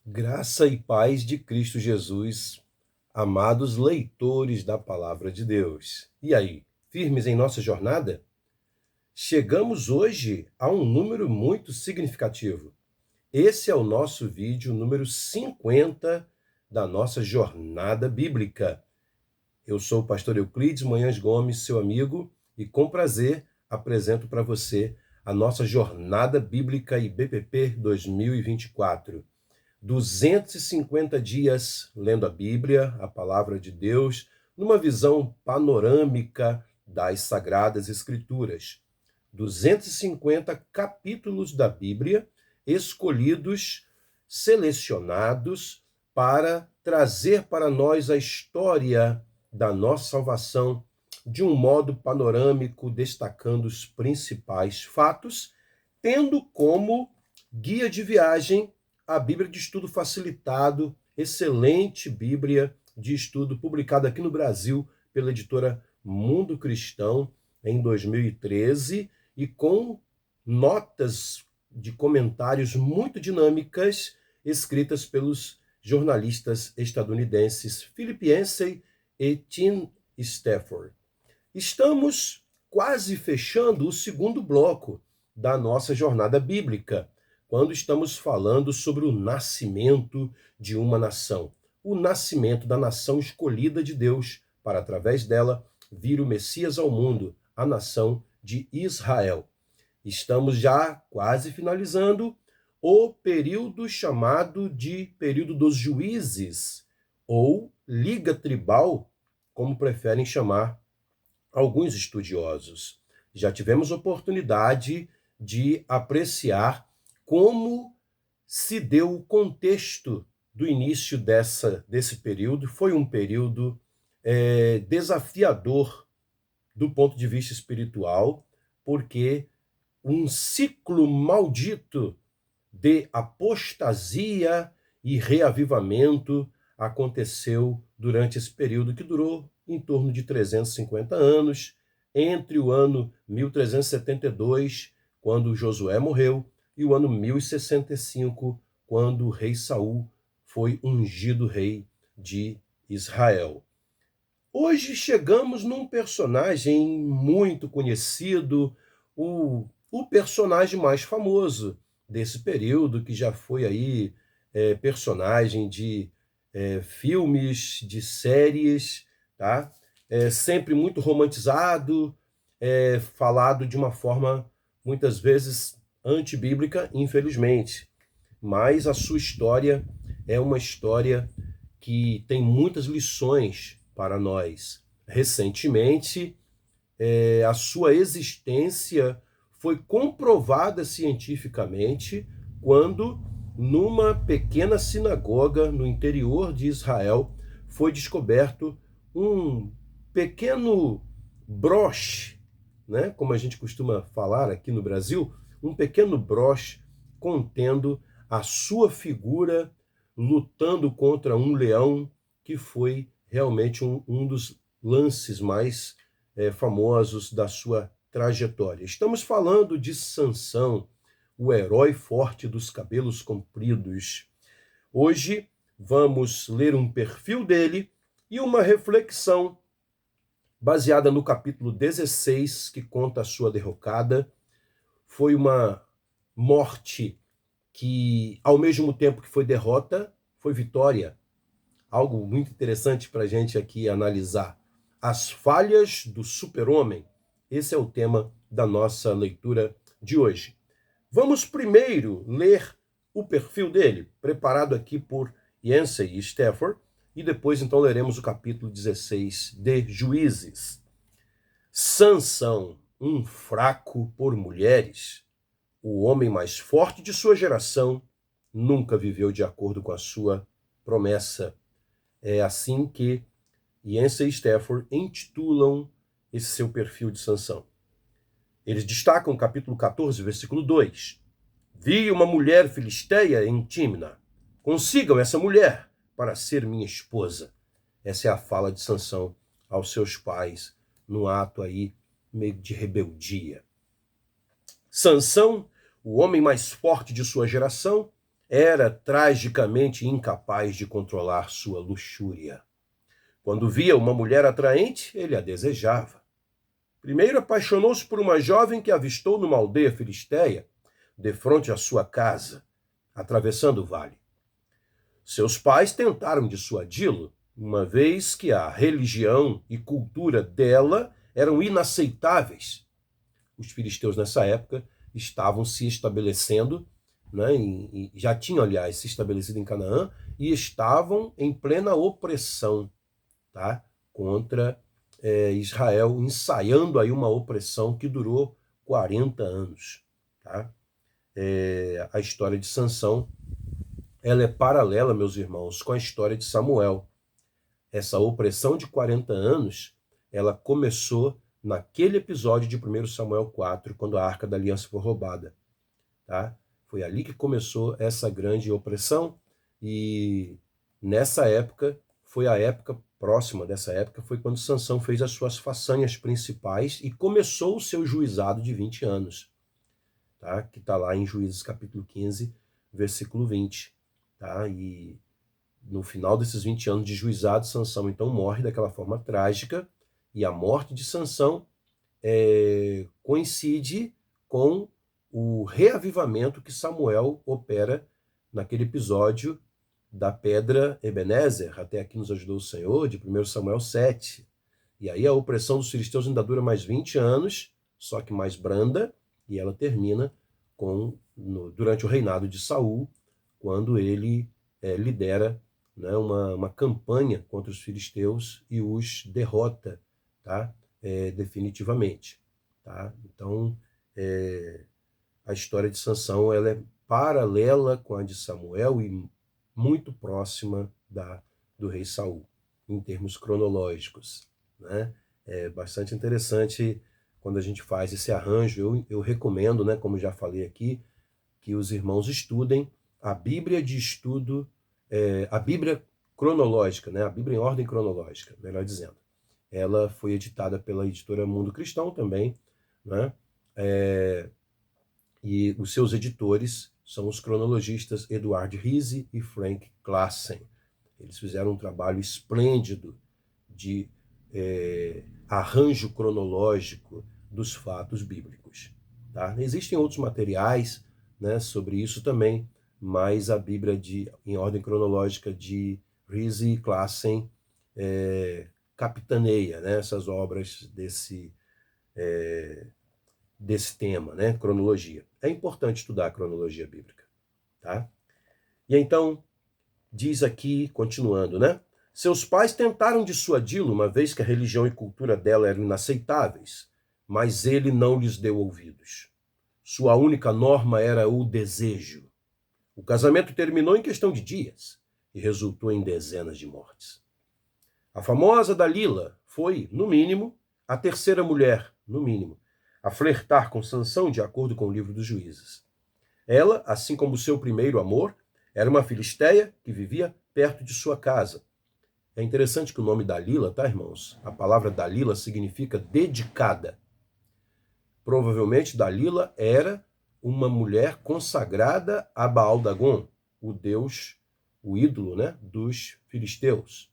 Graça e paz de Cristo Jesus, amados leitores da Palavra de Deus. E aí, firmes em nossa jornada? Chegamos hoje a um número muito significativo. Esse é o nosso vídeo número 50 da nossa jornada bíblica. Eu sou o pastor Euclides Manhãs Gomes, seu amigo, e com prazer apresento para você a nossa jornada bíblica IBPP 2024. 250 dias lendo a Bíblia, a palavra de Deus, numa visão panorâmica das Sagradas Escrituras. 250 capítulos da Bíblia escolhidos, selecionados para trazer para nós a história da nossa salvação de um modo panorâmico, destacando os principais fatos, tendo como guia de viagem a Bíblia de Estudo Facilitado, excelente Bíblia de estudo publicada aqui no Brasil pela editora Mundo Cristão em 2013 e com notas de comentários muito dinâmicas escritas pelos jornalistas estadunidenses Philip Yancey e Tim Stafford. Estamos quase fechando o segundo bloco da nossa jornada bíblica, quando estamos falando sobre o nascimento de uma nação, o nascimento da nação escolhida de Deus, para através dela vir o Messias ao mundo, a nação de Israel. Estamos já quase finalizando o período chamado de período dos juízes, ou Liga Tribal, como preferem chamar alguns estudiosos. Já tivemos oportunidade de apreciar como se deu o contexto do início desse período. Foi um período desafiador do ponto de vista espiritual, porque um ciclo maldito de apostasia e reavivamento aconteceu durante esse período que durou em torno de 350 anos, entre o ano 1372, quando Josué morreu, e o ano 1065, quando o rei Saul foi ungido rei de Israel. Hoje chegamos num personagem muito conhecido, o personagem mais famoso desse período, que já foi aí personagem de filmes, de séries, tá? Sempre muito romantizado, falado de uma forma muitas vezes antibíblica, infelizmente. Mas a sua história é uma história que tem muitas lições para nós. Recentemente, a sua existência foi comprovada cientificamente quando, numa pequena sinagoga no interior de Israel, foi descoberto um pequeno broche, né, como a gente costuma falar aqui no Brasil, um pequeno broche contendo a sua figura lutando contra um leão, que foi realmente um dos lances mais famosos da sua trajetória. Estamos falando de Sansão, o herói forte dos cabelos compridos. Hoje vamos ler um perfil dele e uma reflexão baseada no capítulo 16, que conta a sua derrocada. Foi uma morte que, ao mesmo tempo que foi derrota, foi vitória. Algo muito interessante para a gente aqui analisar. As falhas do super-homem. Esse é o tema da nossa leitura de hoje. Vamos primeiro ler o perfil dele, preparado aqui por Yancey e Stafford, e depois então leremos o capítulo 16 de Juízes. Sansão, um fraco por mulheres, o homem mais forte de sua geração, nunca viveu de acordo com a sua promessa. É assim que Yancey e Stafford intitulam esse seu perfil de Sansão. Eles destacam o capítulo 14, versículo 2. Vi uma mulher filisteia em Tímna. Consigam essa mulher para ser minha esposa. Essa é a fala de Sansão aos seus pais, num ato aí meio de rebeldia. Sansão, o homem mais forte de sua geração, era tragicamente incapaz de controlar sua luxúria. Quando via uma mulher atraente, ele a desejava. Primeiro apaixonou-se por uma jovem que avistou numa aldeia filisteia, defronte à sua casa, atravessando o vale. Seus pais tentaram dissuadi-lo, uma vez que a religião e cultura dela eram inaceitáveis. Os filisteus, nessa época, estavam se estabelecendo, né, e já tinham, aliás, se estabelecido em Canaã, e estavam em plena opressão, tá, contra Israel, ensaiando aí uma opressão que durou 40 anos. Tá? A história de Sansão, ela é paralela, meus irmãos, com a história de Samuel. Essa opressão de 40 anos, ela começou naquele episódio de 1 Samuel 4, quando a Arca da Aliança foi roubada. Tá? Foi ali que começou essa grande opressão, e nessa época, foi a época próxima dessa época, foi quando Sansão fez as suas façanhas principais e começou o seu juizado de 20 anos, tá? Que está lá em Juízes capítulo 15, versículo 20. Tá? E no final desses 20 anos de juizado, Sansão então morre daquela forma trágica, e a morte de Sansão coincide com o reavivamento que Samuel opera naquele episódio da pedra Ebenezer, até aqui nos ajudou o Senhor, de 1 Samuel 7. E aí a opressão dos filisteus ainda dura mais 20 anos, só que mais branda, e ela termina durante o reinado de Saul, quando ele lidera, né, uma campanha contra os filisteus e os derrota, tá? Definitivamente. Tá? Então, a história de Sansão, ela é paralela com a de Samuel e muito próxima do rei Saul, em termos cronológicos. Né? É bastante interessante quando a gente faz esse arranjo. Eu recomendo, né, como já falei aqui, que os irmãos estudem a Bíblia de estudo, a Bíblia cronológica, né, a Bíblia em ordem cronológica, melhor dizendo. Ela foi editada pela editora Mundo Cristão também, né? E os seus editores são os cronologistas Eduard Rizzi e Frank Klassen. Eles fizeram um trabalho esplêndido de arranjo cronológico dos fatos bíblicos. Tá? Existem outros materiais, né, sobre isso também, mas a Bíblia em ordem cronológica de Rizzi e Klassen capitaneia, né, essas obras desse tema, né, cronologia. É importante estudar a cronologia bíblica. Tá? E então, diz aqui, continuando, né? Seus pais tentaram dissuadi-lo, uma vez que a religião e cultura dela eram inaceitáveis, mas ele não lhes deu ouvidos. Sua única norma era o desejo. O casamento terminou em questão de dias e resultou em dezenas de mortes. A famosa Dalila foi, no mínimo, a terceira mulher, no mínimo, a flertar com Sansão, de acordo com o livro dos Juízes. Ela, assim como seu primeiro amor, era uma filisteia que vivia perto de sua casa. É interessante que o nome Dalila, tá, irmãos? A palavra Dalila significa dedicada. Provavelmente Dalila era uma mulher consagrada a Baal-Dagon, o deus, o ídolo, né, dos filisteus.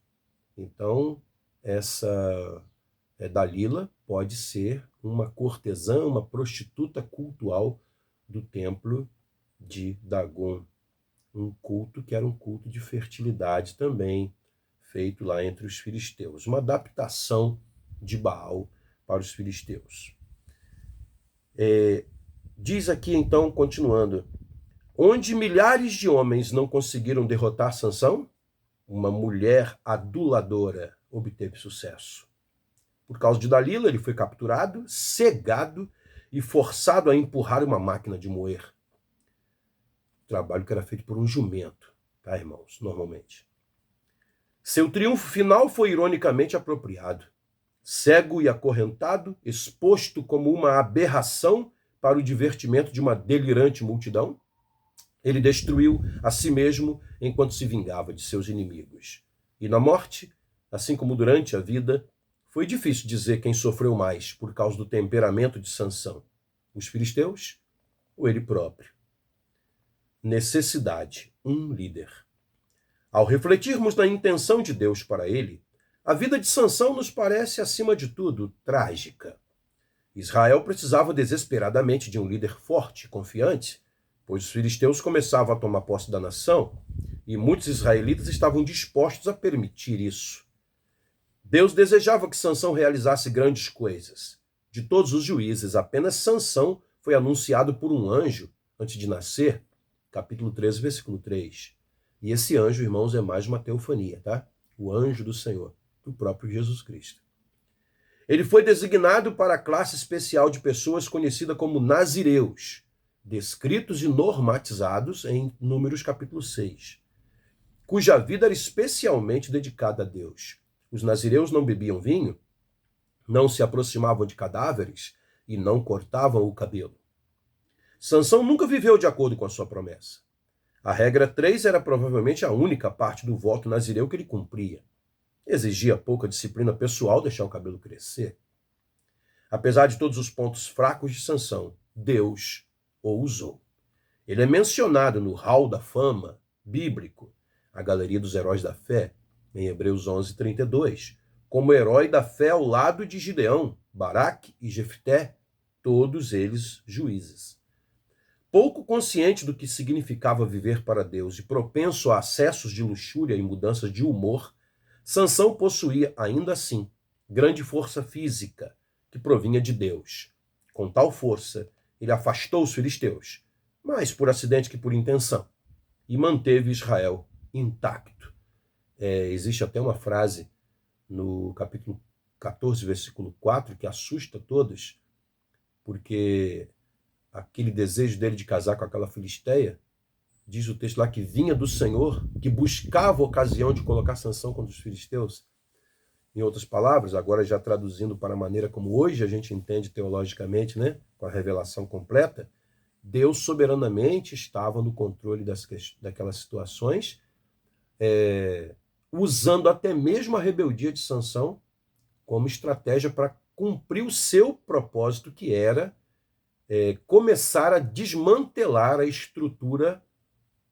Então, essa Dalila pode ser uma cortesã, uma prostituta cultual do templo de Dagon. Um culto que era um culto de fertilidade também, feito lá entre os filisteus. Uma adaptação de Baal para os filisteus. Diz aqui, então, continuando, onde milhares de homens não conseguiram derrotar Sansão, uma mulher aduladora obteve sucesso. Por causa de Dalila, ele foi capturado, cegado e forçado a empurrar uma máquina de moer. Trabalho que era feito por um jumento, tá, irmãos? Normalmente. Seu triunfo final foi ironicamente apropriado. Cego e acorrentado, exposto como uma aberração para o divertimento de uma delirante multidão, ele destruiu a si mesmo enquanto se vingava de seus inimigos. E na morte, assim como durante a vida, foi difícil dizer quem sofreu mais por causa do temperamento de Sansão, os filisteus ou ele próprio. necessidade, um líder. Ao refletirmos na intenção de Deus para ele, a vida de Sansão nos parece, acima de tudo, trágica. Israel precisava desesperadamente de um líder forte e confiante, pois os filisteus começavam a tomar posse da nação e muitos israelitas estavam dispostos a permitir isso. Deus desejava que Sansão realizasse grandes coisas. De todos os juízes, apenas Sansão foi anunciado por um anjo antes de nascer, capítulo 13, versículo 3. E esse anjo, irmãos, é mais uma teofania, tá? O anjo do Senhor, do próprio Jesus Cristo. Ele foi designado para a classe especial de pessoas conhecida como nazireus, descritos e normatizados em Números capítulo 6, cuja vida era especialmente dedicada a Deus. Os nazireus não bebiam vinho, não se aproximavam de cadáveres e não cortavam o cabelo. Sansão nunca viveu de acordo com a sua promessa. A regra 3 era provavelmente a única parte do voto nazireu que ele cumpria. Exigia pouca disciplina pessoal deixar o cabelo crescer. Apesar de todos os pontos fracos de Sansão, Deus o usou. Ele é mencionado no Hall da Fama bíblico, a Galeria dos Heróis da Fé, em Hebreus 11, 32, como herói da fé ao lado de Gideão, Baraque e Jefté, todos eles juízes. Pouco consciente do que significava viver para Deus e propenso a acessos de luxúria e mudanças de humor, Sansão possuía, ainda assim, grande força física, que provinha de Deus. Com tal força, ele afastou os filisteus, mais por acidente que por intenção, e manteve Israel intacto. Existe até uma frase no capítulo 14, versículo 4, que assusta todos, porque aquele desejo dele de casar com aquela filisteia, diz o texto lá que vinha do Senhor, que buscava a ocasião de colocar Sansão contra os filisteus. Em outras palavras, agora já traduzindo para a maneira como hoje a gente entende teologicamente, né, com a revelação completa, Deus soberanamente estava no controle daquelas situações, usando até mesmo a rebeldia de Sansão como estratégia para cumprir o seu propósito, que era começar a desmantelar a estrutura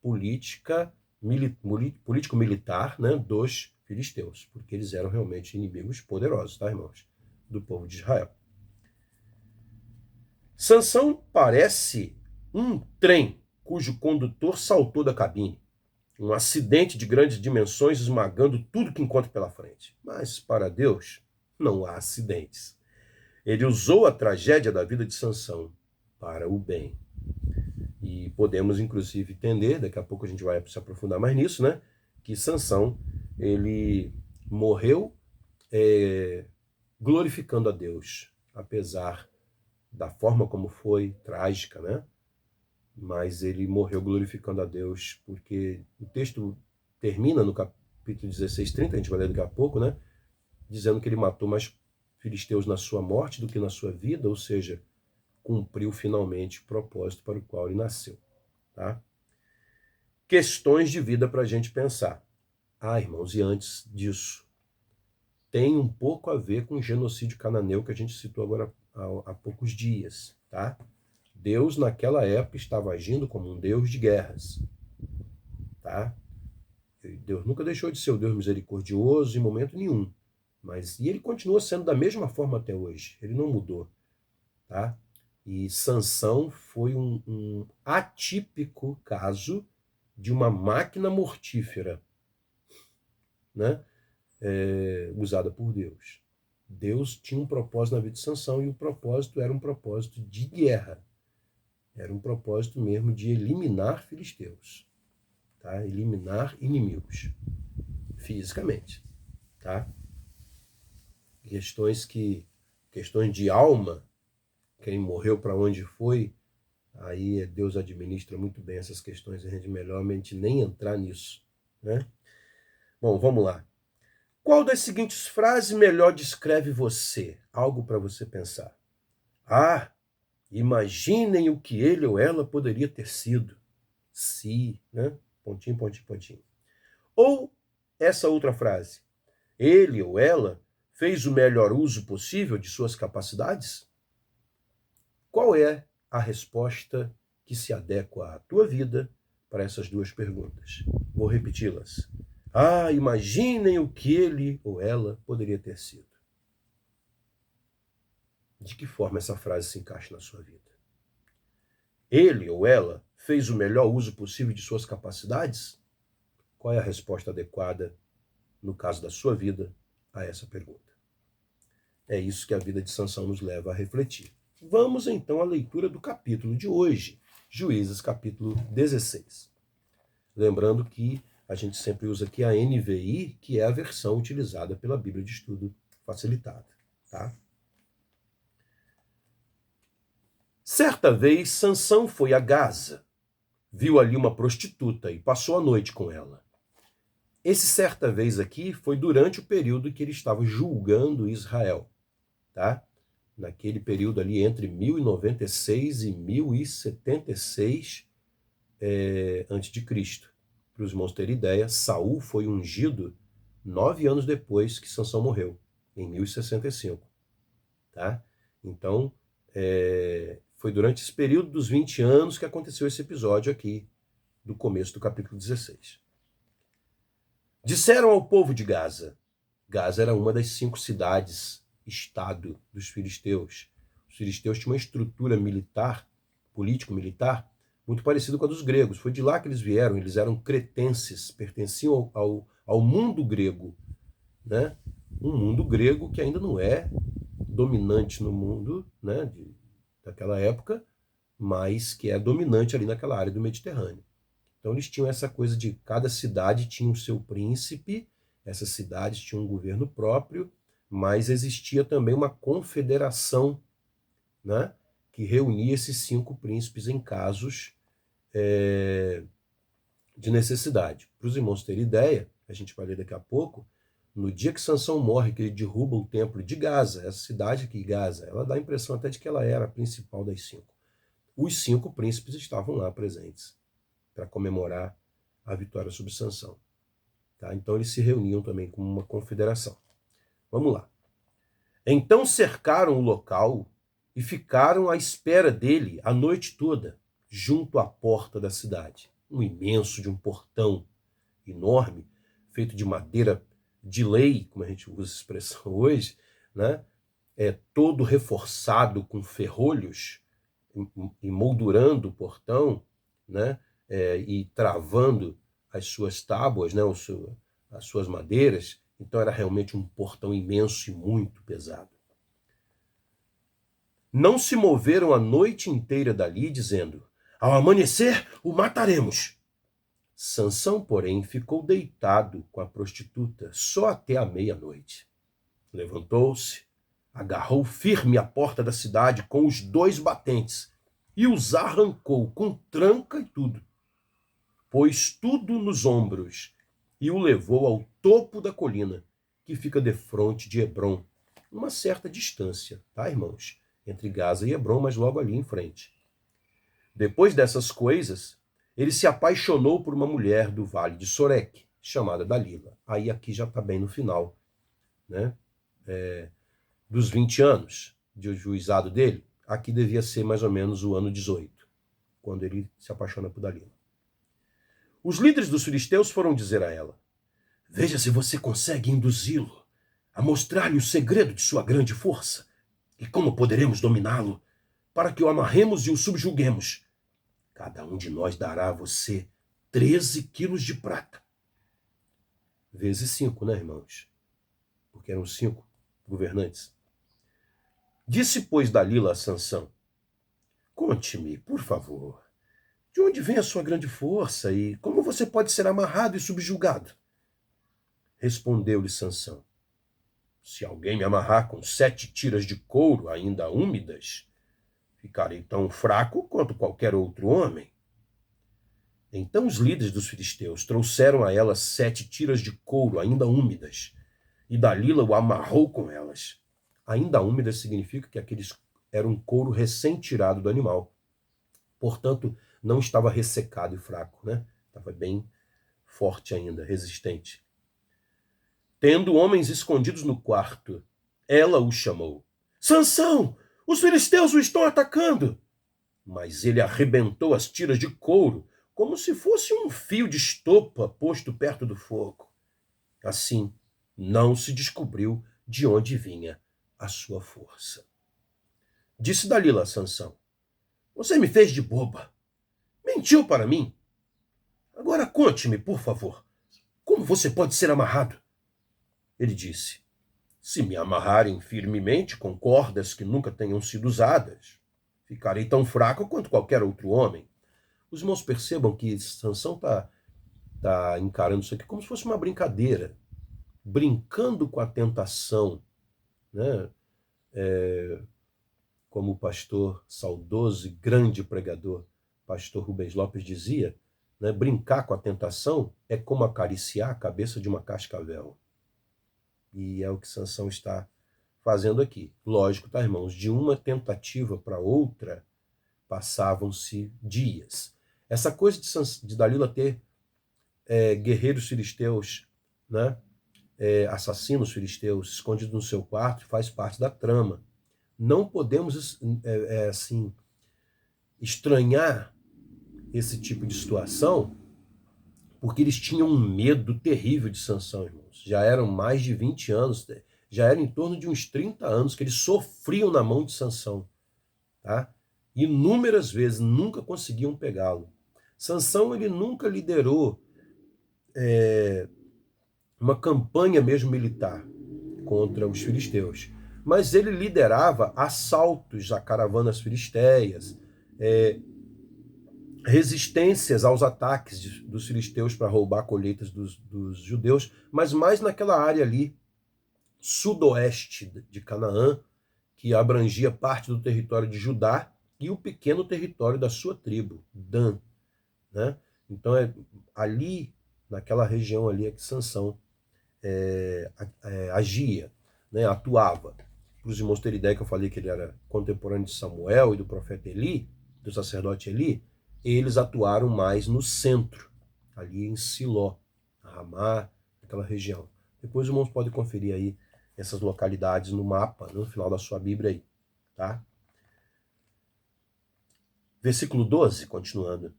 político-militar, né, dos filisteus, porque eles eram realmente inimigos poderosos, tá, irmãos, do povo de Israel. Sansão parece um trem cujo condutor saltou da cabine, um acidente de grandes dimensões esmagando tudo que encontra pela frente. Mas para Deus não há acidentes. Ele usou a tragédia da vida de Sansão para o bem. E podemos, inclusive, entender, daqui a pouco a gente vai se aprofundar mais nisso, né? Que Sansão, ele morreu glorificando a Deus, apesar da forma como foi trágica, né? Mas ele morreu glorificando a Deus, porque o texto termina no capítulo 16, 30, a gente vai ler daqui a pouco, né? Dizendo que ele matou mais filisteus na sua morte do que na sua vida, ou seja, cumpriu finalmente o propósito para o qual ele nasceu. Tá? Questões de vida para a gente pensar. Irmãos, e antes disso, tem um pouco a ver com o genocídio cananeu que a gente citou agora há poucos dias. Tá? Deus, naquela época, estava agindo como um Deus de guerras. Tá? Deus nunca deixou de ser o Deus misericordioso em momento nenhum. E ele continua sendo da mesma forma até hoje. Ele não mudou. Tá? E Sansão foi um atípico caso de uma máquina mortífera, né? Usada por Deus. Deus tinha um propósito na vida de Sansão e o propósito era um propósito de guerra. Era um propósito mesmo de eliminar filisteus, tá? Eliminar inimigos, fisicamente. Tá? Questões de alma, quem morreu para onde foi, aí Deus administra muito bem essas questões, a gente melhormente nem entrar nisso, né? Bom, vamos lá. Qual das seguintes frases melhor descreve você? Algo para você pensar. Imaginem o que ele ou ela poderia ter sido. Se, né? Pontinho, pontinho, pontinho. Ou essa outra frase. Ele ou ela fez o melhor uso possível de suas capacidades? Qual é a resposta que se adequa à tua vida para essas duas perguntas. Vou repeti-las. Imaginem o que ele ou ela poderia ter sido. De que forma essa frase se encaixa na sua vida? Ele ou ela fez o melhor uso possível de suas capacidades? Qual é a resposta adequada, no caso da sua vida, a essa pergunta? É isso que a vida de Sansão nos leva a refletir. Vamos então à leitura do capítulo de hoje, Juízes capítulo 16. Lembrando que a gente sempre usa aqui a NVI, que é a versão utilizada pela Bíblia de Estudo Facilitada, tá? Certa vez, Sansão foi a Gaza, viu ali uma prostituta e passou a noite com ela. Esse certa vez aqui foi durante o período que ele estava julgando Israel, tá? Naquele período ali entre 1096 e 1076 a.C. Para os irmãos terem ideia, Saul foi ungido 9 anos depois que Sansão morreu, em 1065, tá? Então, foi durante esse período dos 20 anos que aconteceu esse episódio aqui, do começo do capítulo 16. Disseram ao povo de Gaza. Gaza era uma das 5 cidades-estado dos filisteus. Os filisteus tinham uma estrutura militar, político-militar, muito parecida com a dos gregos. Foi de lá que eles vieram, eles eram cretenses, pertenciam ao mundo grego, né? Um mundo grego que ainda não é dominante no mundo, né, daquela época, mas que é dominante ali naquela área do Mediterrâneo. Então eles tinham essa coisa de cada cidade tinha o seu príncipe, essas cidades tinham um governo próprio, mas existia também uma confederação, né, que reunia esses 5 príncipes em casos de necessidade. Para os irmãos terem ideia, a gente vai ler daqui a pouco, no dia que Sansão morre, que ele derruba o templo de Gaza, essa cidade aqui, Gaza, ela dá a impressão até de que ela era a principal das 5. Os 5 príncipes estavam lá presentes para comemorar a vitória sobre Sansão. Tá? Então eles se reuniam também como uma confederação. Vamos lá. Então cercaram o local e ficaram à espera dele a noite toda, junto à porta da cidade. De um portão enorme, feito de madeira de lei, como a gente usa essa expressão hoje, né? Todo reforçado com ferrolhos, emoldurando o portão, né? E travando as suas tábuas, né? As suas madeiras. Então era realmente um portão imenso e muito pesado. Não se moveram a noite inteira dali, dizendo: ao amanhecer o mataremos. Sansão, porém, ficou deitado com a prostituta só até a meia-noite. Levantou-se, agarrou firme a porta da cidade com os 2 batentes e os arrancou com tranca e tudo. Pôs tudo nos ombros e o levou ao topo da colina, que fica defronte de Hebrom, uma certa distância, tá, irmãos? Entre Gaza e Hebrom, mas logo ali em frente. Depois dessas coisas, ele se apaixonou por uma mulher do vale de Soreque, chamada Dalila. Aí aqui já está bem no final, né? Dos 20 anos de juizado dele, aqui devia ser mais ou menos o ano 18, quando ele se apaixona por Dalila. Os líderes dos filisteus foram dizer a ela: veja se você consegue induzi-lo a mostrar-lhe o segredo de sua grande força e como poderemos dominá-lo para que o amarremos e o subjuguemos. Cada um de nós dará a você 13 quilos de prata. Vezes 5, né, irmãos? Porque eram 5 governantes. Disse, pois, Dalila a Sansão: conte-me, por favor, de onde vem a sua grande força e como você pode ser amarrado e subjugado? Respondeu-lhe Sansão: se alguém me amarrar com 7 tiras de couro ainda úmidas, ficarei tão fraco quanto qualquer outro homem. Então os líderes dos filisteus trouxeram a ela 7 tiras de couro ainda úmidas, e Dalila o amarrou com elas. Ainda úmidas significa que aqueles era um couro recém-tirado do animal. Portanto, não estava ressecado e fraco, né? Estava bem forte ainda, resistente. Tendo homens escondidos no quarto, ela o chamou: Sansão, os filisteus o estão atacando! Mas ele arrebentou as tiras de couro como se fosse um fio de estopa posto perto do fogo. Assim, não se descobriu de onde vinha a sua força. Disse Dalila a Sansão: você me fez de boba. Mentiu para mim. Agora conte-me, por favor, como você pode ser amarrado? Ele disse: se me amarrarem firmemente com cordas que nunca tenham sido usadas, ficarei tão fraco quanto qualquer outro homem. Os irmãos percebam que Sansão está encarando isso aqui como se fosse uma brincadeira, brincando com a tentação, né? Como o pastor saudoso e grande pregador, pastor Rubens Lopes, dizia, né? Brincar com a tentação é como acariciar a cabeça de uma cascavel. E é o que Sansão está fazendo aqui. Lógico, tá, irmãos? De uma tentativa para outra, passavam-se dias. Essa coisa de Dalila ter guerreiros filisteus, né? Assassinos filisteus escondidos no seu quarto, faz parte da trama. Não podemos assim estranhar esse tipo de situação, porque eles tinham um medo terrível de Sansão, irmãos. Já eram mais de 20 anos, já era em torno de uns 30 anos que eles sofriam na mão de Sansão, tá? Inúmeras vezes, nunca conseguiam pegá-lo. Sansão, ele nunca liderou uma campanha mesmo militar contra os filisteus, mas ele liderava assaltos a caravanas filisteias, resistências aos ataques dos filisteus para roubar colheitas dos judeus, mas mais naquela área ali, sudoeste de Canaã, que abrangia parte do território de Judá e o pequeno território da sua tribo, Dan, né? Então ali, naquela região ali, é que Sansão agia, né? Atuava. Para os irmãos terem ideia que eu falei que ele era contemporâneo de Samuel e do profeta Eli, do sacerdote Eli, eles atuaram mais no centro, ali em Siló, Ramá, aquela região. Depois os irmãos podem conferir aí essas localidades no mapa, no final da sua Bíblia aí, tá? Versículo 12, continuando.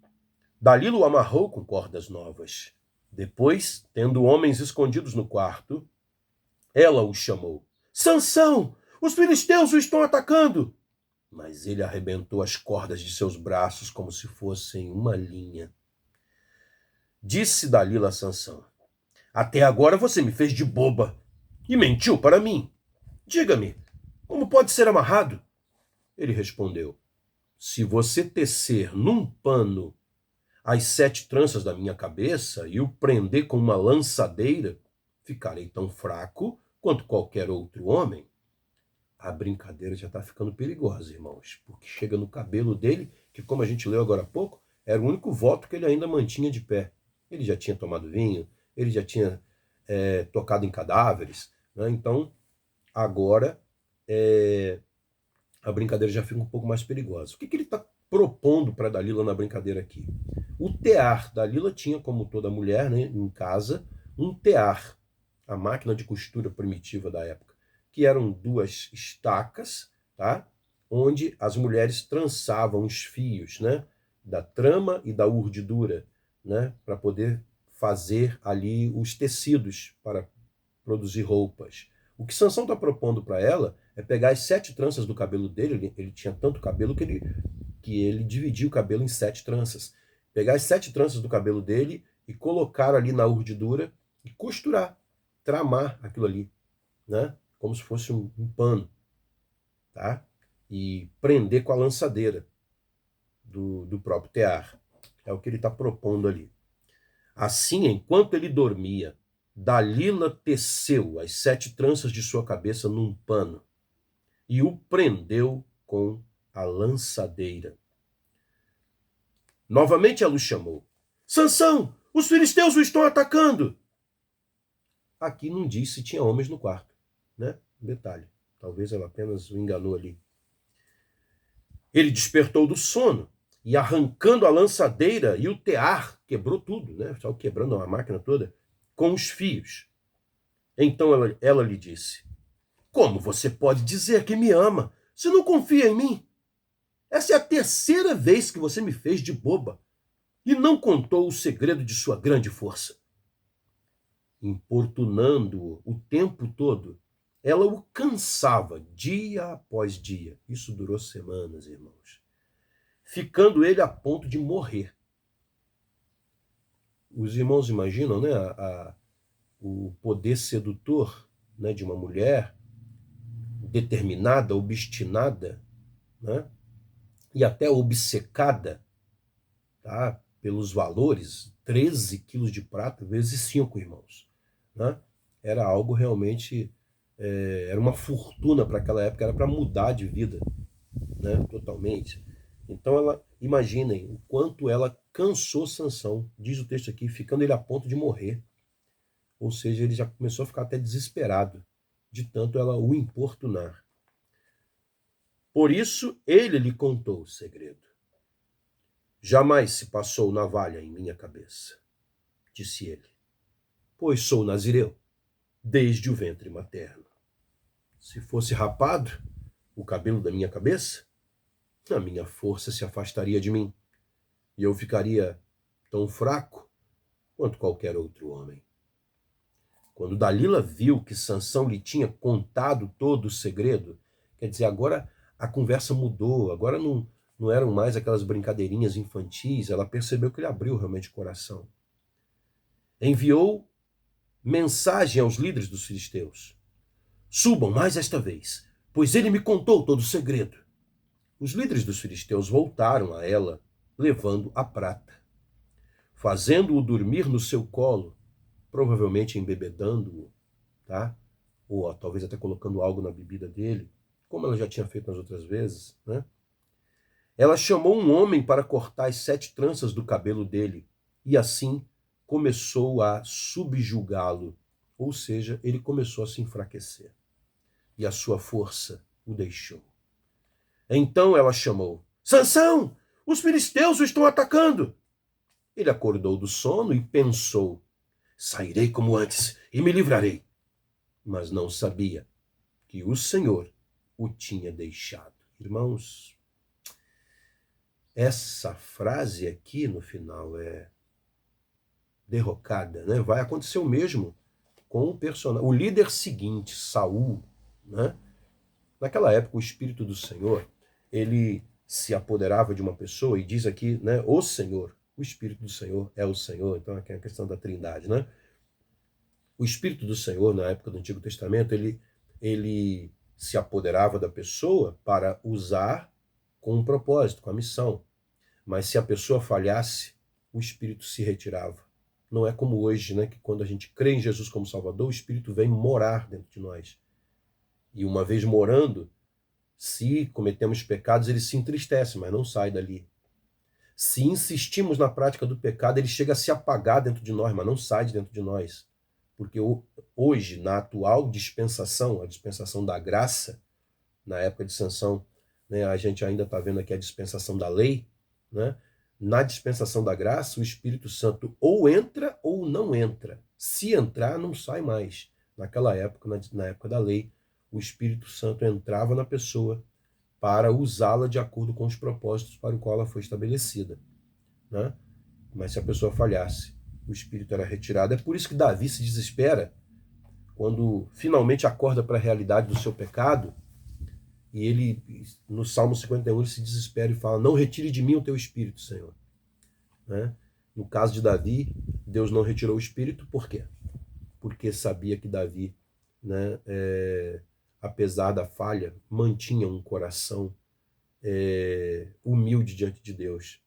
Dalila o amarrou com cordas novas. Depois, tendo homens escondidos no quarto, ela o chamou. Sansão, os filisteus o estão atacando! Mas ele arrebentou as cordas de seus braços como se fossem uma linha. Disse Dalila a Sansão: até agora você me fez de boba e mentiu para mim. Diga-me, como pode ser amarrado? Ele respondeu: se você tecer num pano as 7 tranças da minha cabeça e o prender com uma lançadeira, ficarei tão fraco quanto qualquer outro homem. A brincadeira já está ficando perigosa, irmãos, porque chega no cabelo dele, que como a gente leu agora há pouco, era o único voto que ele ainda mantinha de pé. Ele já tinha tomado vinho, ele já tinha tocado em cadáveres, né? Então, agora a brincadeira já fica um pouco mais perigosa. O que ele está propondo para Dalila na brincadeira aqui? O tear. Dalila tinha, como toda mulher, né, em casa, um tear, a máquina de costura primitiva da época, que eram 2 estacas, tá? Onde as mulheres trançavam os fios, né, da trama e da urdidura, né, para poder fazer ali os tecidos para produzir roupas. O que Sansão está propondo para ela é pegar as 7 tranças do cabelo dele, ele tinha tanto cabelo que ele dividia o cabelo em 7 tranças. Pegar as 7 tranças do cabelo dele e colocar ali na urdidura e costurar, tramar aquilo ali, né? Como se fosse um pano, tá? E prender com a lançadeira do próprio tear. É o que ele está propondo ali. Assim, enquanto ele dormia, Dalila teceu as 7 tranças de sua cabeça num pano e o prendeu com a lançadeira. Novamente ela o chamou. Sansão, os filisteus o estão atacando! Aqui não diz se tinha homens no quarto, né? Detalhe, talvez ela apenas o enganou ali. Ele despertou do sono e, arrancando a lançadeira e o tear, quebrou tudo, né? Só quebrando a máquina toda, com os fios. Então ela lhe disse: como você pode dizer que me ama se não confia em mim? Essa é a 3ª vez que você me fez de boba. e não contou o segredo de sua grande força. Importunando-o o tempo todo, ela o cansava dia após dia. Isso durou semanas, irmãos. Ficando ele a ponto de morrer. Os irmãos imaginam, né, o poder sedutor, né, de uma mulher determinada, obstinada, né, e até obcecada, tá, pelos valores, 13 quilos de prata vezes 5, irmãos. Né? Era algo realmente, era uma fortuna para aquela época, era para mudar de vida, né, totalmente. Então, imaginem o quanto ela cansou Sansão, diz o texto aqui, ficando ele a ponto de morrer. Ou seja, ele já começou a ficar até desesperado, de tanto ela o importunar. Por isso, ele lhe contou o segredo. Jamais se passou navalha em minha cabeça, disse ele, pois sou nazireu, desde o ventre materno. Se fosse rapado o cabelo da minha cabeça, a minha força se afastaria de mim, e eu ficaria tão fraco quanto qualquer outro homem. Quando Dalila viu que Sansão lhe tinha contado todo o segredo, quer dizer, agora a conversa mudou, agora não eram mais aquelas brincadeirinhas infantis, ela percebeu que ele abriu realmente o coração. Enviou mensagem aos líderes dos filisteus. Subam mais esta vez, pois ele me contou todo o segredo. Os líderes dos filisteus voltaram a ela, levando a prata. Fazendo-o dormir no seu colo, provavelmente embebedando-o, tá? Ou talvez até colocando algo na bebida dele, como ela já tinha feito nas outras vezes, né? Ela chamou um homem para cortar as 7 tranças do cabelo dele, e assim começou a subjugá-lo, ou seja, ele começou a se enfraquecer, e a sua força o deixou. Então ela chamou, Sansão, os filisteus o estão atacando. Ele acordou do sono e pensou, sairei como antes e me livrarei. Mas não sabia que o Senhor o tinha deixado. Irmãos, essa frase aqui no final é derrocada, né? Vai acontecer o mesmo com o personagem, o líder seguinte, Saul, né? Naquela época, o Espírito do Senhor, ele se apoderava de uma pessoa e diz aqui, né, o Senhor, o Espírito do Senhor é o Senhor, então aqui é a questão da Trindade, né? O Espírito do Senhor, na época do Antigo Testamento, ele se apoderava da pessoa para usar com um propósito, com a missão. Mas se a pessoa falhasse, o Espírito se retirava. Não é como hoje, né, que quando a gente crê em Jesus como Salvador, o Espírito vem morar dentro de nós. E uma vez morando, se cometemos pecados, ele se entristece, mas não sai dali. Se insistimos na prática do pecado, ele chega a se apagar dentro de nós, mas não sai de dentro de nós. Porque hoje, na atual dispensação, a dispensação da graça, na época de Sansão, né, a gente ainda está vendo aqui a dispensação da lei, né? Na dispensação da graça, o Espírito Santo ou entra ou não entra. Se entrar, não sai mais. Naquela época, na época da lei, o Espírito Santo entrava na pessoa para usá-la de acordo com os propósitos para o qual ela foi estabelecida, né? Mas se a pessoa falhasse, o Espírito era retirado. É por isso que Davi se desespera quando finalmente acorda para a realidade do seu pecado, e ele, no Salmo 51, ele se desespera e fala, não retire de mim o teu Espírito, Senhor. Né? No caso de Davi, Deus não retirou o Espírito, por quê? Porque sabia que Davi, né, apesar da falha, mantinha um coração humilde diante de Deus.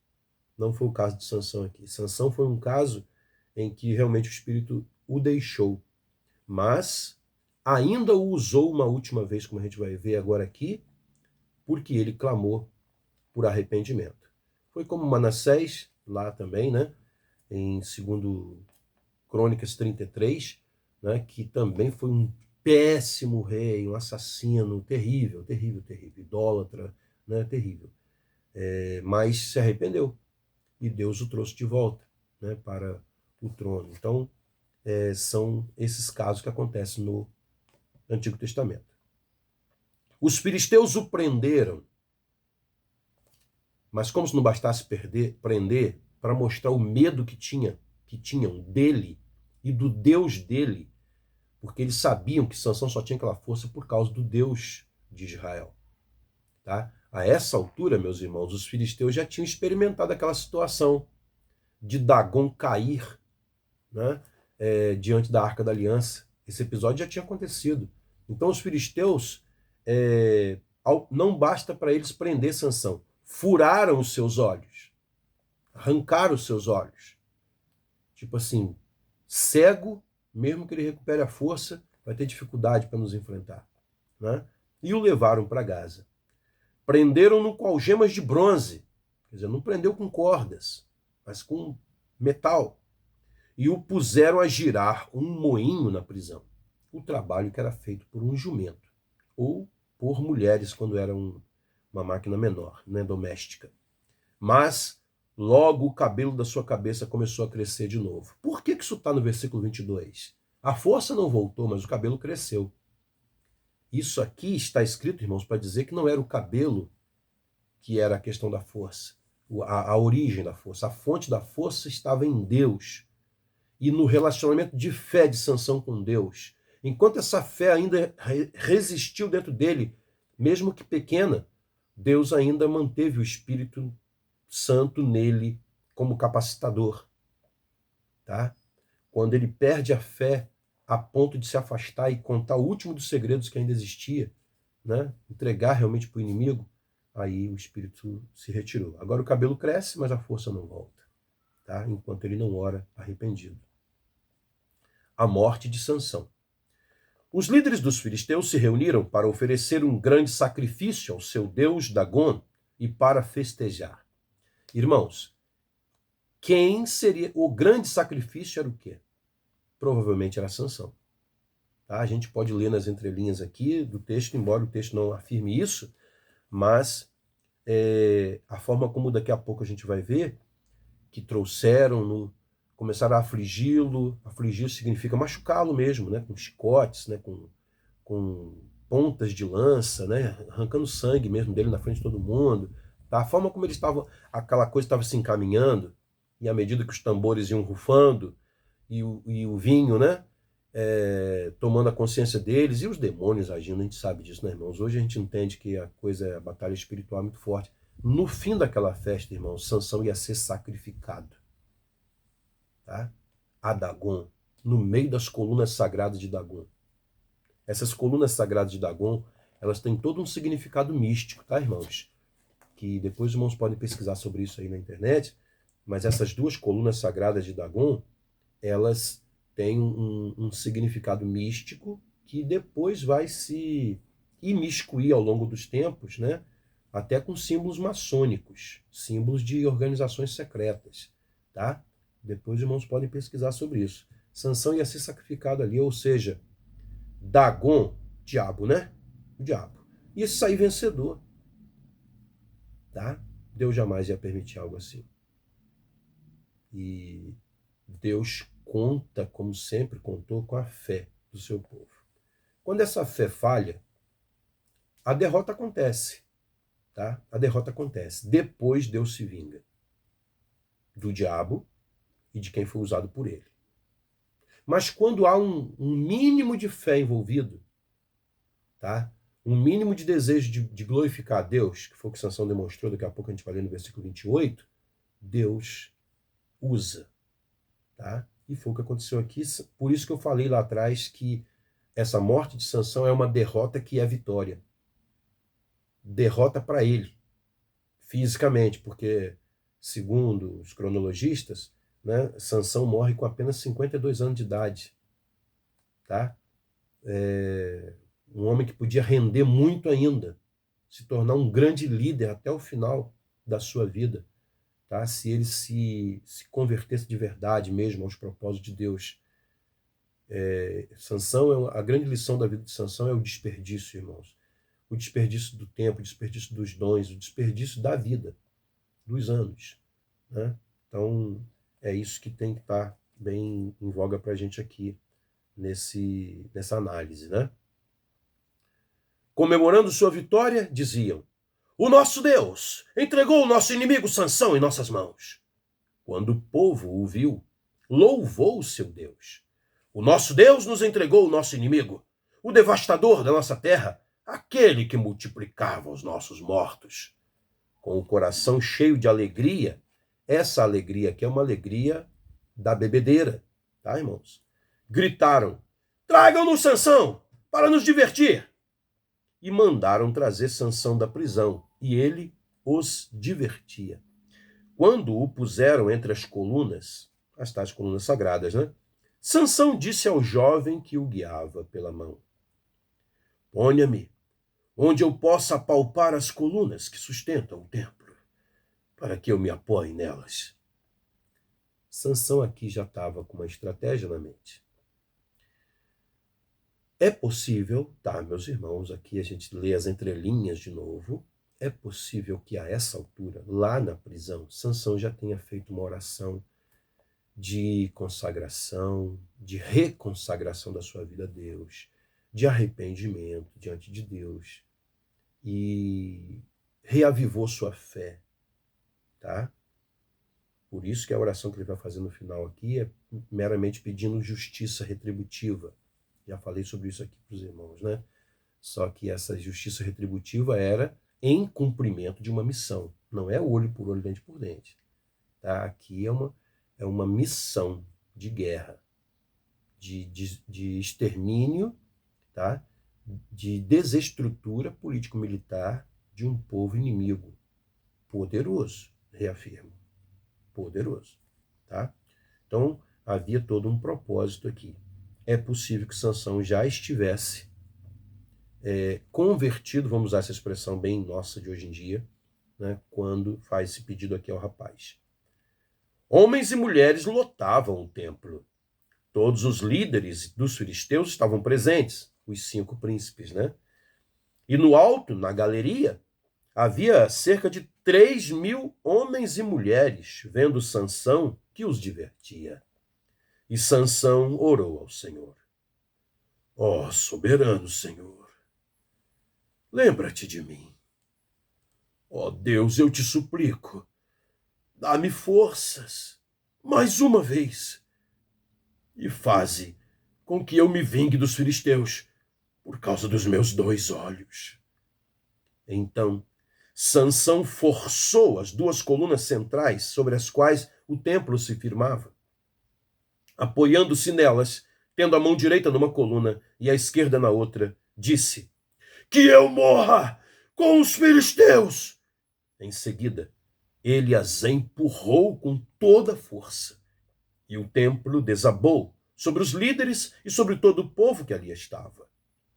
Não foi o caso de Sansão aqui. Sansão foi um caso em que realmente o Espírito o deixou, mas ainda o usou uma última vez, como a gente vai ver agora aqui, porque ele clamou por arrependimento. Foi como Manassés, lá também, né, em 2 Crônicas 33, né, que também foi um péssimo rei, um assassino, terrível, terrível, terrível, idólatra, né, terrível. Mas se arrependeu e Deus o trouxe de volta, né, para o trono. Então, são esses casos que acontecem no Antigo Testamento. Os filisteus o prenderam, mas como se não bastasse prender, para mostrar o medo que tinham dele e do Deus dele, porque eles sabiam que Sansão só tinha aquela força por causa do Deus de Israel. Tá? A essa altura, meus irmãos, os filisteus já tinham experimentado aquela situação de Dagon cair, né, diante da Arca da Aliança. Esse episódio já tinha acontecido. Então os filisteus, não basta para eles prender Sansão, furaram os seus olhos, arrancaram os seus olhos. Tipo assim, cego, mesmo que ele recupere a força, vai ter dificuldade para nos enfrentar. Né? E o levaram para Gaza. Prenderam-no com algemas de bronze. Quer dizer, não prendeu com cordas, mas com metal. E o puseram a girar um moinho na prisão. O trabalho que era feito por um jumento, ou por mulheres quando era uma máquina menor, né, doméstica. Mas logo o cabelo da sua cabeça começou a crescer de novo. Por que isso está no versículo 22? A força não voltou, mas o cabelo cresceu. Isso aqui está escrito, irmãos, para dizer que não era o cabelo que era a questão da força, a origem da força. A fonte da força estava em Deus e no relacionamento de fé de Sansão com Deus. Enquanto essa fé ainda resistiu dentro dele, mesmo que pequena, Deus ainda manteve o Espírito Santo nele como capacitador. Tá? Quando ele perde a fé a ponto de se afastar e contar o último dos segredos que ainda existia, né? Entregar realmente para o inimigo, aí o Espírito se retirou. Agora o cabelo cresce, mas a força não volta, tá? Enquanto ele não ora arrependido. A morte de Sansão. Os líderes dos filisteus se reuniram para oferecer um grande sacrifício ao seu deus Dagon e para festejar. Irmãos, quem seria o grande sacrifício? Era o quê? Provavelmente era Sansão. Tá? A gente pode ler nas entrelinhas aqui do texto, embora o texto não afirme isso, mas a forma como daqui a pouco a gente vai ver, que trouxeram, começaram a afligi-lo. Afligir significa machucá-lo mesmo, né? Com chicotes, né? Com pontas de lança, né? Arrancando sangue mesmo dele na frente de todo mundo. Tá? A forma como eles estavam, aquela coisa estava se encaminhando, e à medida que os tambores iam rufando, e o vinho, né? Tomando a consciência deles, e os demônios agindo, a gente sabe disso, né, irmãos? Hoje a gente entende que a batalha espiritual é muito forte. No fim daquela festa, irmãos, Sansão ia ser sacrificado. Tá? A Dagon, no meio das colunas sagradas de Dagon. Essas colunas sagradas de Dagon, elas têm todo um significado místico, tá, irmãos? Que depois os irmãos podem pesquisar sobre isso aí na internet, mas essas duas colunas sagradas de Dagon, elas têm um significado místico que depois vai se imiscuir ao longo dos tempos, né? Até com símbolos maçônicos, símbolos de organizações secretas, tá? Depois os irmãos podem pesquisar sobre isso. Sansão ia ser sacrificado ali, ou seja, Dagon, diabo, né? O diabo. Ia sair vencedor, tá? Deus jamais ia permitir algo assim. E Deus conta, como sempre contou, com a fé do seu povo. Quando essa fé falha, a derrota acontece. Tá? A derrota acontece. Depois Deus se vinga do diabo e de quem foi usado por ele. Mas quando há um mínimo de fé envolvido, tá? Um mínimo de desejo de glorificar a Deus, que foi o que Sansão demonstrou, daqui a pouco a gente vai ler no versículo 28, Deus usa. Tá? E foi o que aconteceu aqui. Por isso que eu falei lá atrás que essa morte de Sansão é uma derrota que é vitória. Derrota para ele, fisicamente, porque, segundo os cronologistas, né, Sansão morre com apenas 52 anos de idade. Tá? Um homem que podia render muito ainda, se tornar um grande líder até o final da sua vida. Tá? Se ele se convertesse de verdade mesmo aos propósitos de Deus. Sansão, a grande lição da vida de Sansão é o desperdício, irmãos. O desperdício do tempo, o desperdício dos dons, o desperdício da vida, dos anos. Né? Então, é isso que tem que estar bem em voga para a gente aqui, nessa análise. Né? Comemorando sua vitória, diziam: o nosso Deus entregou o nosso inimigo Sansão em nossas mãos. Quando o povo o viu, louvou o seu Deus. O nosso Deus nos entregou o nosso inimigo, o devastador da nossa terra, aquele que multiplicava os nossos mortos. Com o coração cheio de alegria, essa alegria aqui é uma alegria da bebedeira, tá, irmãos? Gritaram: tragam-nos Sansão para nos divertir. E mandaram trazer Sansão da prisão, e ele os divertia. Quando o puseram entre as colunas, as tais colunas sagradas, né? Sansão disse ao jovem que o guiava pela mão: ponha-me onde eu possa apalpar as colunas que sustentam o templo, para que eu me apoie nelas. Sansão aqui já estava com uma estratégia na mente. É possível, tá, meus irmãos, aqui a gente lê as entrelinhas de novo, é possível que a essa altura, lá na prisão, Sansão já tenha feito uma oração de consagração, de reconsagração da sua vida a Deus, de arrependimento diante de Deus, e reavivou sua fé, tá? Por isso que a oração que ele vai fazer no final aqui é meramente pedindo justiça retributiva. Já falei sobre isso aqui para os irmãos, né? Só que essa justiça retributiva era em cumprimento de uma missão. Não é olho por olho, dente por dente. Tá? Aqui é uma missão de guerra, de extermínio, tá? De desestrutura político-militar de um povo inimigo. Poderoso, reafirmo. Poderoso. Tá? Então, havia todo um propósito aqui. É possível que Sansão já estivesse convertido, vamos usar essa expressão bem nossa de hoje em dia, né, quando faz esse pedido aqui ao rapaz. Homens e mulheres lotavam o templo. Todos os líderes dos filisteus estavam presentes, os 5 príncipes, né? E no alto, na galeria, havia cerca de 3.000 homens e mulheres, vendo Sansão, que os divertia. E Sansão orou ao Senhor: ó soberano Senhor, lembra-te de mim. Ó Deus, eu te suplico, dá-me forças, mais uma vez, e faze com que eu me vingue dos filisteus, por causa dos meus 2 olhos. Então, Sansão forçou as 2 colunas centrais sobre as quais o templo se firmava. Apoiando-se nelas, tendo a mão direita numa coluna e a esquerda na outra, disse: que eu morra com os filisteus! Em seguida, ele as empurrou com toda a força, e o templo desabou sobre os líderes e sobre todo o povo que ali estava.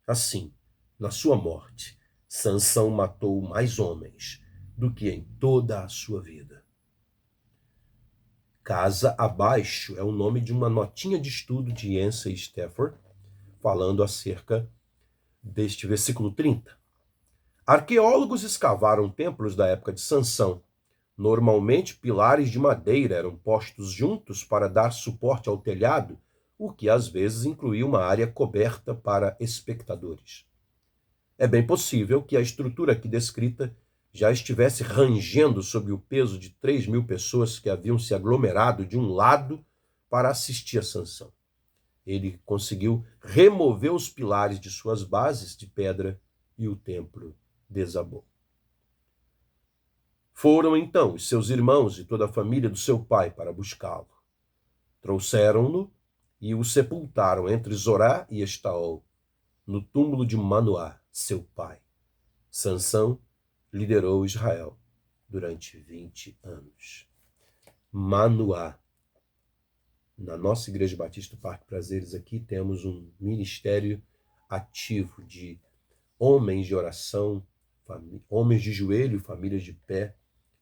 Assim, na sua morte, Sansão matou mais homens do que em toda a sua vida. Casa Abaixo é o nome de uma notinha de estudo de Yancey Stafford, falando acerca deste versículo 30. Arqueólogos escavaram templos da época de Sansão. Normalmente, pilares de madeira eram postos juntos para dar suporte ao telhado, o que às vezes incluía uma área coberta para espectadores. É bem possível que a estrutura aqui descrita já estivesse rangendo sob o peso de 3.000 pessoas que haviam se aglomerado de um lado para assistir a Sansão. Ele conseguiu remover os pilares de suas bases de pedra e o templo desabou. Foram então os seus irmãos e toda a família do seu pai para buscá-lo. Trouxeram-no e o sepultaram entre Zorá e Estaol, no túmulo de Manoá, seu pai. Sansão liderou Israel durante 20 anos. Manoá. Na nossa Igreja Batista Parque Prazeres aqui temos um ministério ativo de homens de oração, homens de joelho, famílias de pé,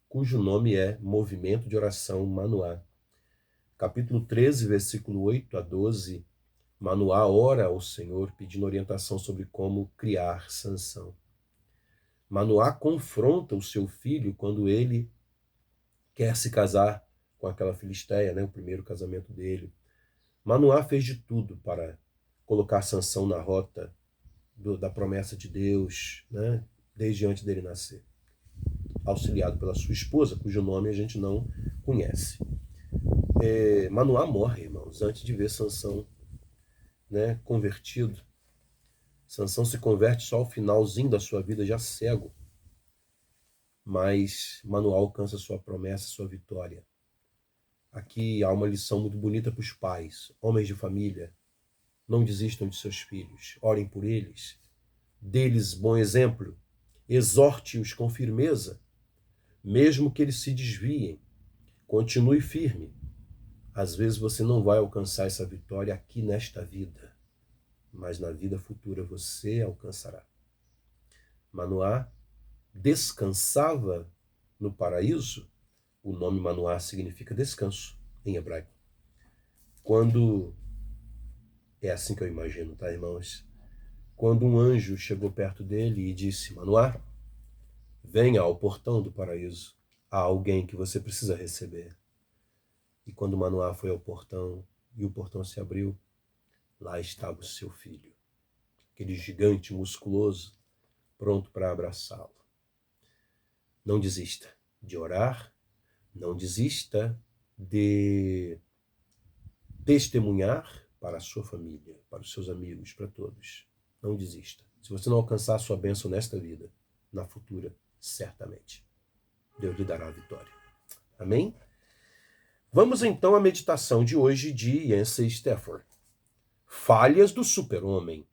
cujo nome é Movimento de Oração Manoá. Capítulo 13, versículo 8 a 12, Manoá ora ao Senhor pedindo orientação sobre como criar Sansão. Manoá confronta o seu filho quando ele quer se casar com aquela filisteia, né, o primeiro casamento dele. Manoá fez de tudo para colocar Sansão na rota da promessa de Deus, né, desde antes dele nascer. Auxiliado pela sua esposa, cujo nome a gente não conhece. Manoá morre, irmãos, antes de ver Sansão, né, convertido. Sansão se converte só ao finalzinho da sua vida, já cego. Mas Manoá alcança sua promessa, sua vitória. Aqui há uma lição muito bonita para os pais, homens de família. Não desistam de seus filhos, orem por eles, dê-lhes bom exemplo, exorte-os com firmeza, mesmo que eles se desviem, continue firme. Às vezes você não vai alcançar essa vitória aqui nesta vida, mas na vida futura você alcançará. Manoá descansava no paraíso. O nome Manoá significa descanso em hebraico. Quando, é assim que eu imagino, tá, irmãos? Quando um anjo chegou perto dele e disse: Manoá, venha ao portão do paraíso, há alguém que você precisa receber. E quando Manoá foi ao portão e o portão se abriu, lá estava o seu filho, aquele gigante musculoso, pronto para abraçá-lo. Não desista de orar, não desista de testemunhar para a sua família, para os seus amigos, para todos. Não desista. Se você não alcançar a sua bênção nesta vida, na futura, certamente, Deus lhe dará a vitória. Amém? Vamos então à meditação de hoje de Yancey Stafford. Falhas do Super-Homem.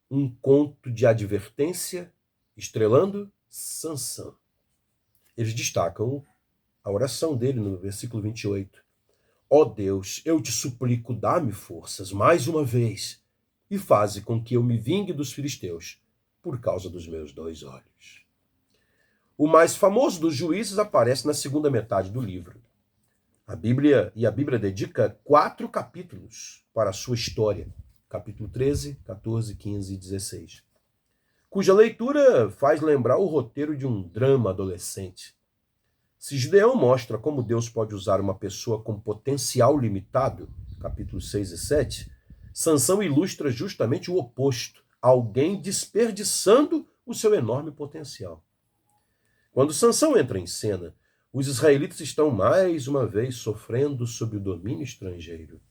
Um conto de advertência, estrelando Sansão. Eles destacam a oração dele no versículo 28. Ó Deus, eu te suplico, dá-me forças mais uma vez e faze com que eu me vingue dos filisteus por causa dos meus 2 olhos. O mais famoso dos juízes aparece na segunda metade do livro. A Bíblia dedica 4 capítulos para a sua história. Capítulo 13, 14, 15 e 16. Cuja leitura faz lembrar o roteiro de um drama adolescente. Se Gideão mostra como Deus pode usar uma pessoa com potencial limitado, capítulos 6 e 7, Sansão ilustra justamente o oposto, alguém desperdiçando o seu enorme potencial. Quando Sansão entra em cena, os israelitas estão mais uma vez sofrendo sob o domínio estrangeiro.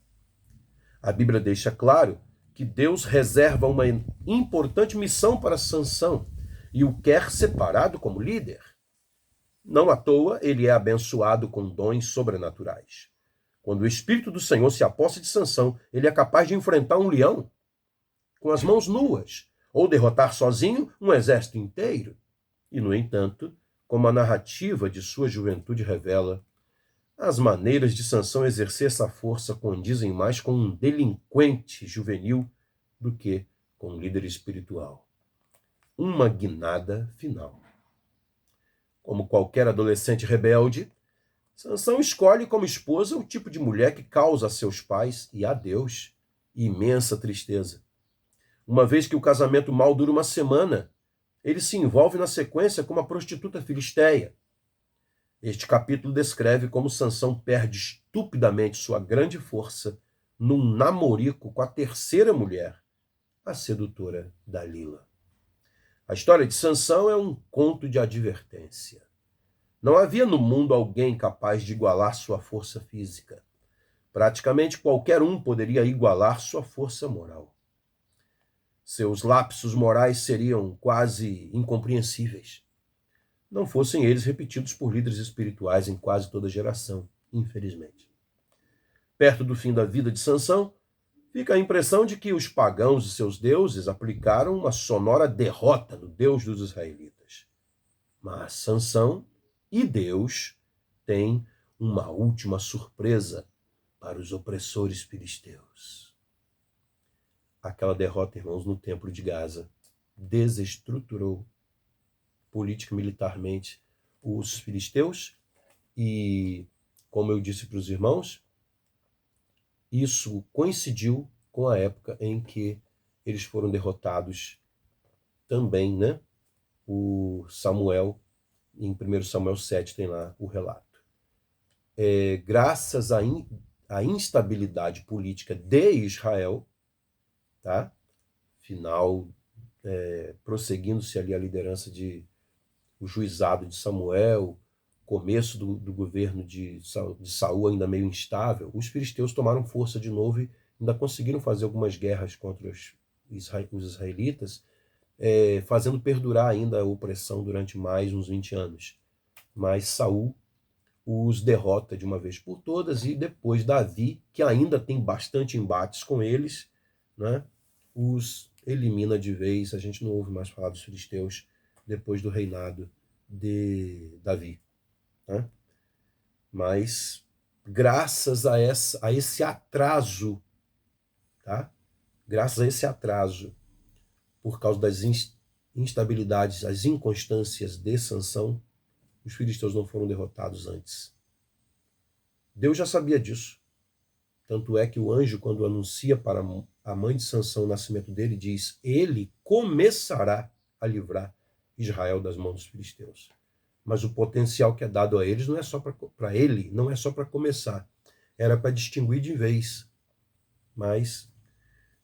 A Bíblia deixa claro que Deus reserva uma importante missão para Sansão e o quer separado como líder. Não à toa, ele é abençoado com dons sobrenaturais. Quando o Espírito do Senhor se aposta de Sansão, ele é capaz de enfrentar um leão com as mãos nuas, ou derrotar sozinho um exército inteiro. E, no entanto, como a narrativa de sua juventude revela, as maneiras de Sansão exercer essa força condizem mais com um delinquente juvenil do que com um líder espiritual. Uma guinada final. Como qualquer adolescente rebelde, Sansão escolhe como esposa o tipo de mulher que causa a seus pais e a Deus imensa tristeza. Uma vez que o casamento mal dura uma semana, ele se envolve na sequência com uma prostituta filisteia. Este capítulo descreve como Sansão perde estupidamente sua grande força num namorico com a terceira mulher, a sedutora Dalila. A história de Sansão é um conto de advertência. Não havia no mundo alguém capaz de igualar sua força física. Praticamente qualquer um poderia igualar sua força moral. Seus lapsos morais seriam quase incompreensíveis. Não fossem eles repetidos por líderes espirituais em quase toda geração, infelizmente. Perto do fim da vida de Sansão, fica a impressão de que os pagãos e seus deuses aplicaram uma sonora derrota no Deus dos israelitas. Mas Sansão e Deus têm uma última surpresa para os opressores filisteus. Aquela derrota, irmãos, no templo de Gaza desestruturou política e militarmente os filisteus e, como eu disse para os irmãos, isso coincidiu com a época em que eles foram derrotados também, né? O Samuel, em 1 Samuel 7 tem lá o relato. Graças à instabilidade política de Israel, tá? Final, prosseguindo-se ali a liderança o juizado de Samuel, começo do governo de Saul ainda meio instável, os filisteus tomaram força de novo e ainda conseguiram fazer algumas guerras contra os israelitas, fazendo perdurar ainda a opressão durante mais uns 20 anos. Mas Saul os derrota de uma vez por todas, e depois Davi, que ainda tem bastante embates com eles, né, os elimina de vez. A gente não ouve mais falar dos filisteus depois do reinado de Davi. Né? Mas, graças a esse atraso, tá? Graças a esse atraso, por causa das instabilidades, as inconstâncias de Sansão, os filisteus não foram derrotados antes. Deus já sabia disso. Tanto é que o anjo, quando anuncia para a mãe de Sansão o nascimento dele, diz: ele começará a livrar Israel das mãos dos filisteus. Mas o potencial que é dado a eles não é só para ele, não é só para começar. Era para distinguir de vez. Mas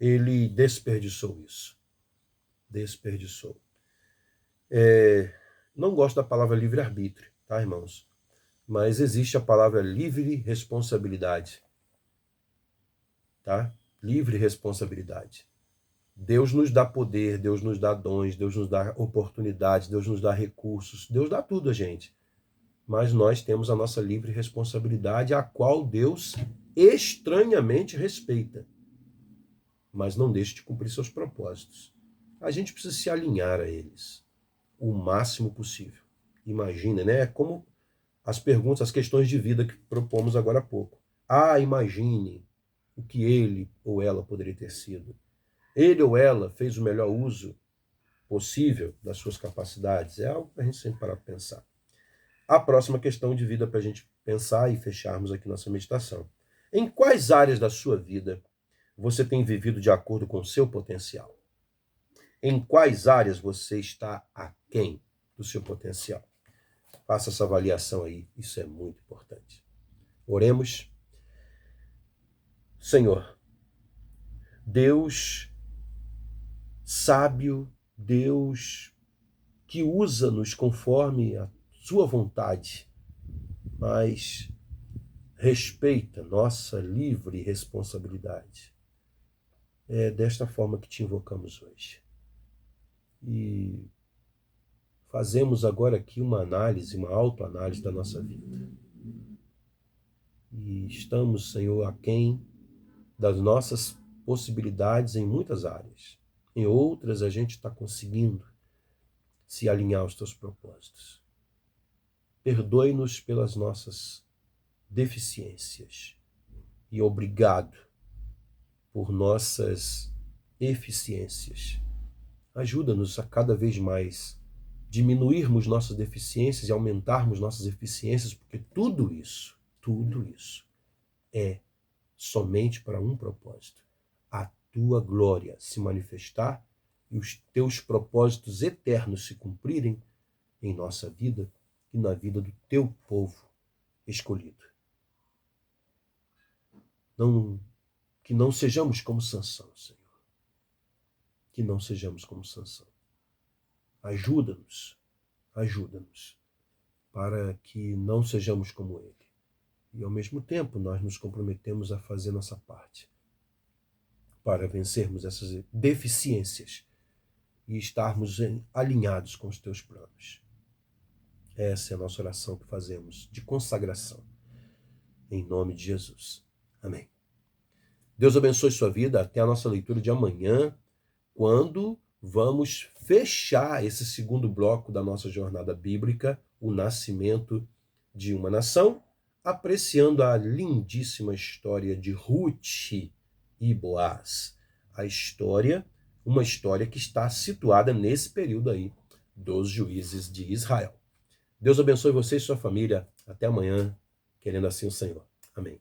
ele desperdiçou isso. Desperdiçou. Não gosto da palavra livre-arbítrio, tá, irmãos? Mas existe a palavra livre responsabilidade. Tá? Livre responsabilidade. Deus nos dá poder, Deus nos dá dons, Deus nos dá oportunidades, Deus nos dá recursos, Deus dá tudo a gente. Mas nós temos a nossa livre responsabilidade, a qual Deus estranhamente respeita. Mas não deixa de cumprir seus propósitos. A gente precisa se alinhar a eles o máximo possível. Imagina, né? Como as perguntas, as questões de vida que propomos agora há pouco. Imagine o que ele ou ela poderia ter sido. Ele ou ela fez o melhor uso possível das suas capacidades. É algo para a gente sempre parar para pensar. A próxima questão de vida para a gente pensar e fecharmos aqui nossa meditação. Em quais áreas da sua vida você tem vivido de acordo com o seu potencial? Em quais áreas você está aquém do seu potencial? Faça essa avaliação aí, isso é muito importante. Oremos. Senhor, Deus sábio, Deus que usa-nos conforme a sua vontade, mas respeita nossa livre responsabilidade. É desta forma que te invocamos hoje. E fazemos agora aqui uma análise, uma autoanálise da nossa vida. E estamos, Senhor, aquém das nossas possibilidades em muitas áreas. Em outras, a gente está conseguindo se alinhar aos teus propósitos. Perdoe-nos pelas nossas deficiências e obrigado por nossas eficiências. Ajuda-nos a cada vez mais diminuirmos nossas deficiências e aumentarmos nossas eficiências, porque tudo isso é somente para um propósito: a tua glória se manifestar e os teus propósitos eternos se cumprirem em nossa vida e na vida do teu povo escolhido. Que não sejamos como Sansão, Senhor. Que não sejamos como Sansão. Ajuda-nos para que não sejamos como ele. E ao mesmo tempo nós nos comprometemos a fazer nossa parte para vencermos essas deficiências e estarmos alinhados com os teus planos. Essa é a nossa oração que fazemos de consagração. Em nome de Jesus. Amém. Deus abençoe sua vida. Até a nossa leitura de amanhã, quando vamos fechar esse segundo bloco da nossa jornada bíblica, o nascimento de uma nação, apreciando a lindíssima história de Ruth e Boaz. Uma história que está situada nesse período aí dos juízes de Israel. Deus abençoe você e sua família. Até amanhã, querendo assim o Senhor. Amém.